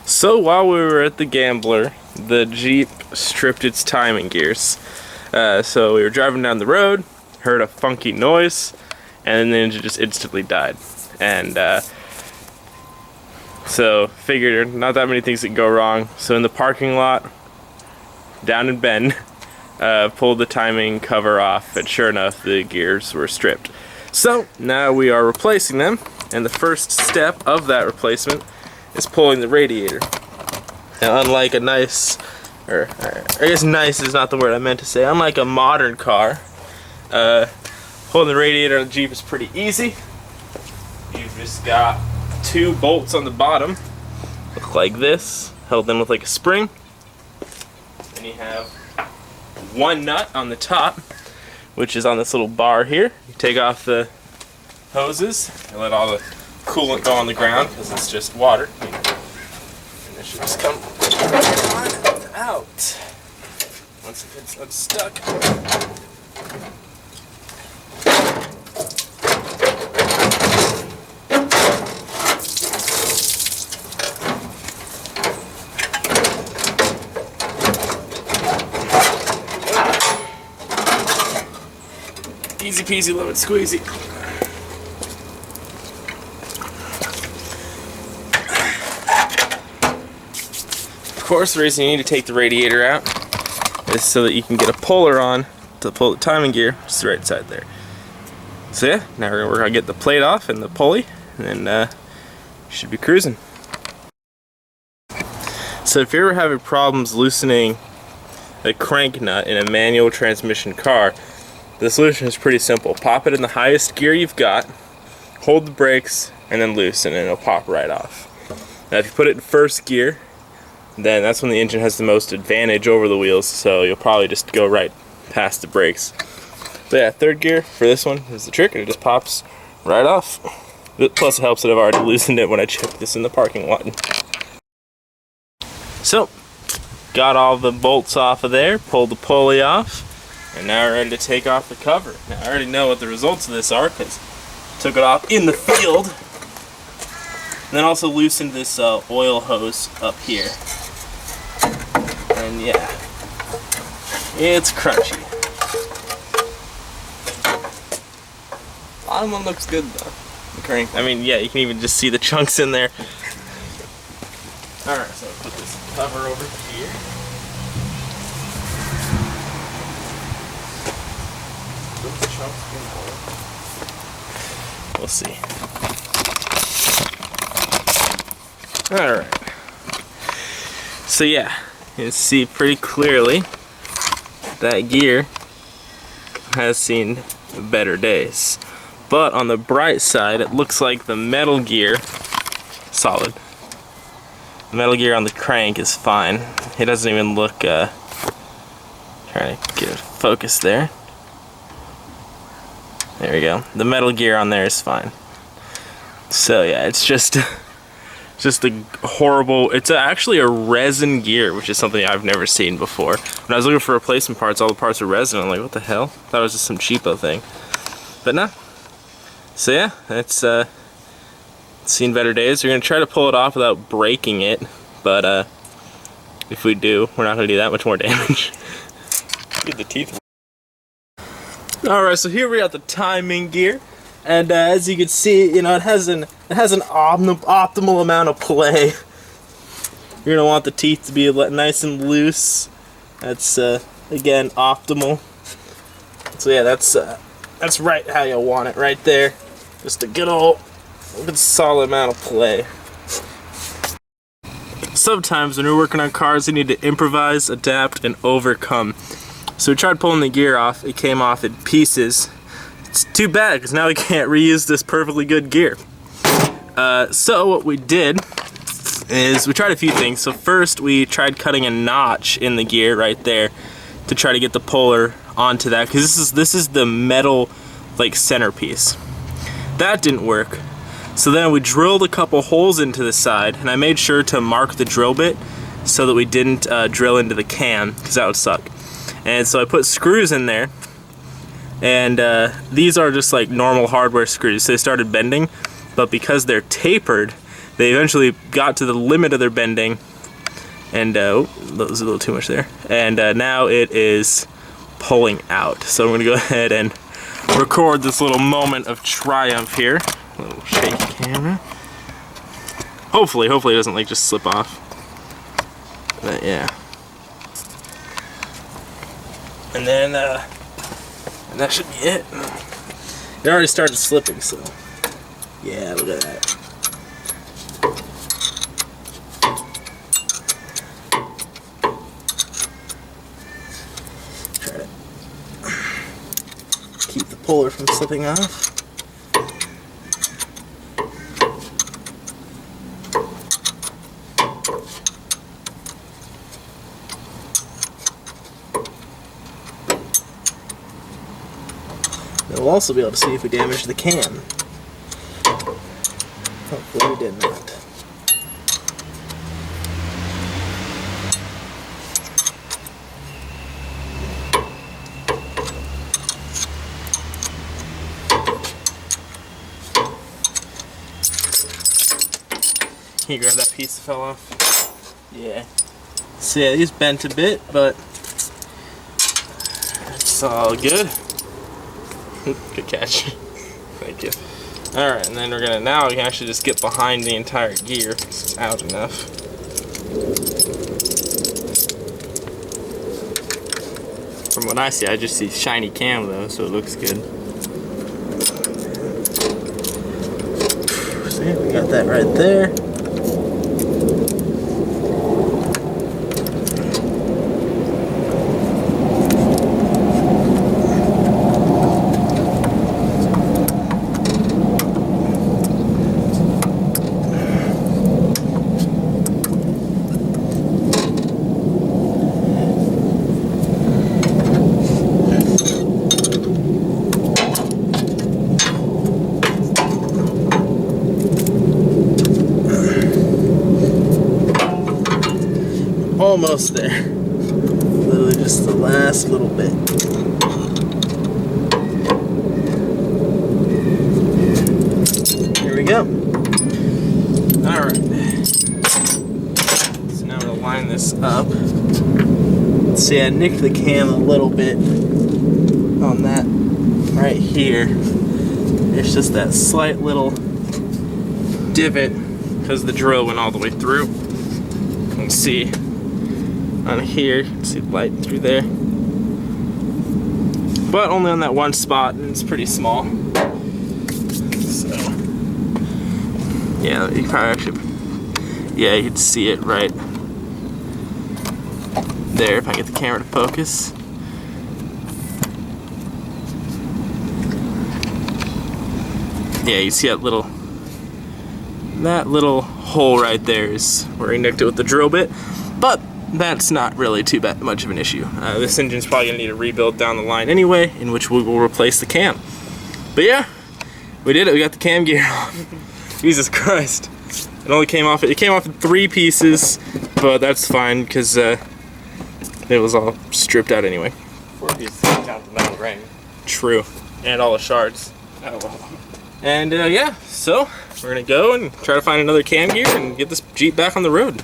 So while we were at the Gambler, the Jeep stripped its timing gears. So we were driving down the road, heard a funky noise, and the engine just instantly died. And so figured not that many things that could go wrong. So in the parking lot, down in Bend, pulled the timing cover off, and sure enough, the gears were stripped. So now we are replacing them, and the first step of that replacement is pulling the radiator. Now, unlike a nice, or I guess nice is not the word I meant to say, unlike a modern car, pulling the radiator on the Jeep is pretty easy. You've just got two bolts on the bottom, look like this, held in with like a spring. Then you have one nut on the top, which is on this little bar here. You take off the hoses and let all the coolant go on the ground because it's just water. And it should just come out once it gets unstuck. Easy peasy, lemon squeezy. Of course, the reason you need to take the radiator out is so that you can get a puller on to pull the timing gear, which is the right side there. So yeah, now we're gonna get the plate off and the pulley, and then should be cruising. So if you're ever having problems loosening a crank nut in a manual transmission car, the solution is pretty simple. Pop it in the highest gear you've got, hold the brakes, and then loosen, and it'll pop right off. Now if you put it in first gear, then that's when the engine has the most advantage over the wheels, so you'll probably just go right past the brakes. But yeah, third gear for this one is the trick, and it just pops right off. Plus it helps that I've already loosened it when I checked this in the parking lot. So, got all the bolts off of there, pulled the pulley off, and now we're ready to take off the cover. Now I already know what the results of this are because I took it off in the field. And then also loosened this oil hose up here. And yeah, it's crunchy. Bottom one looks good though. The crank. I mean, yeah, you can even just see the chunks in there. Alright, so I'll put this cover over here. We'll see. Alright. So yeah, you can see pretty clearly that gear has seen better days. But on the bright side, it looks like the metal gear, solid. The metal gear on the crank is fine. It doesn't even look, trying to get a focus there. There we go. The metal gear on there is fine. So yeah, it's just a horrible, it's actually a resin gear, which is something I've never seen before. When I was looking for replacement parts, all the parts were resin. I'm like, what the hell? Thought it was just some cheapo thing. But no. So yeah, it's seen better days. We're gonna try to pull it off without breaking it, but if we do, we're not gonna do that much more damage. Get the teeth. Alright, so here we got the timing gear, and as you can see, you know, it has an optimal amount of play. You're gonna want the teeth to be nice and loose. That's again optimal. So yeah, that's right how you want it, right there. Just a good solid amount of play. Sometimes when you're working on cars, you need to improvise, adapt, and overcome. So we tried pulling the gear off, it came off in pieces. It's too bad, because now we can't reuse this perfectly good gear. So what we did is we tried a few things. So first we tried cutting a notch in the gear right there to try to get the puller onto that, because this is the metal like centerpiece. That didn't work. So then we drilled a couple holes into the side, and I made sure to mark the drill bit so that we didn't drill into the cam, because that would suck. And so I put screws in there, and these are just like normal hardware screws. So they started bending, but because they're tapered, they eventually got to the limit of their bending, and oh, that was a little too much there. And now it is pulling out. So I'm gonna go ahead and record this little moment of triumph here. A little shaky camera. Hopefully it doesn't like just slip off. But yeah. And then and that should be it. It already started slipping, so yeah, look at that. Try to keep the puller from slipping off. And we'll also be able to see if we damaged the cam. Hopefully we did not. Can you grab that piece that fell off? Yeah. So yeah, these bent a bit, but it's all good. Good catch. Thank you. Alright, and then we can actually just get behind the entire gear. It's out enough. From what I see, I just see shiny cam though, so it looks good. See, we got that right there. Almost there. Literally just the last little bit. Here we go. Alright. So now I'm going to line this up. See, I nicked the cam a little bit on that right here. There's just that slight little divot because the drill went all the way through. You can see on here, you can see the light through there, but only on that one spot, and it's pretty small. So yeah, you probably actually, yeah, you can see it right there if I get the camera to focus. Yeah, you see that little hole right there is where he nicked it with the drill bit, but that's not really too much of an issue. This engine's probably gonna need a rebuild down the line anyway, in which we will replace the cam. But yeah, we did it. We got the cam gear off. Jesus Christ! It only came off. It came off in 3 pieces, but that's fine because it was all stripped out anyway. 4 pieces count the metal ring. True, and all the shards. Oh well. And yeah, so we're gonna go and try to find another cam gear and get this Jeep back on the road.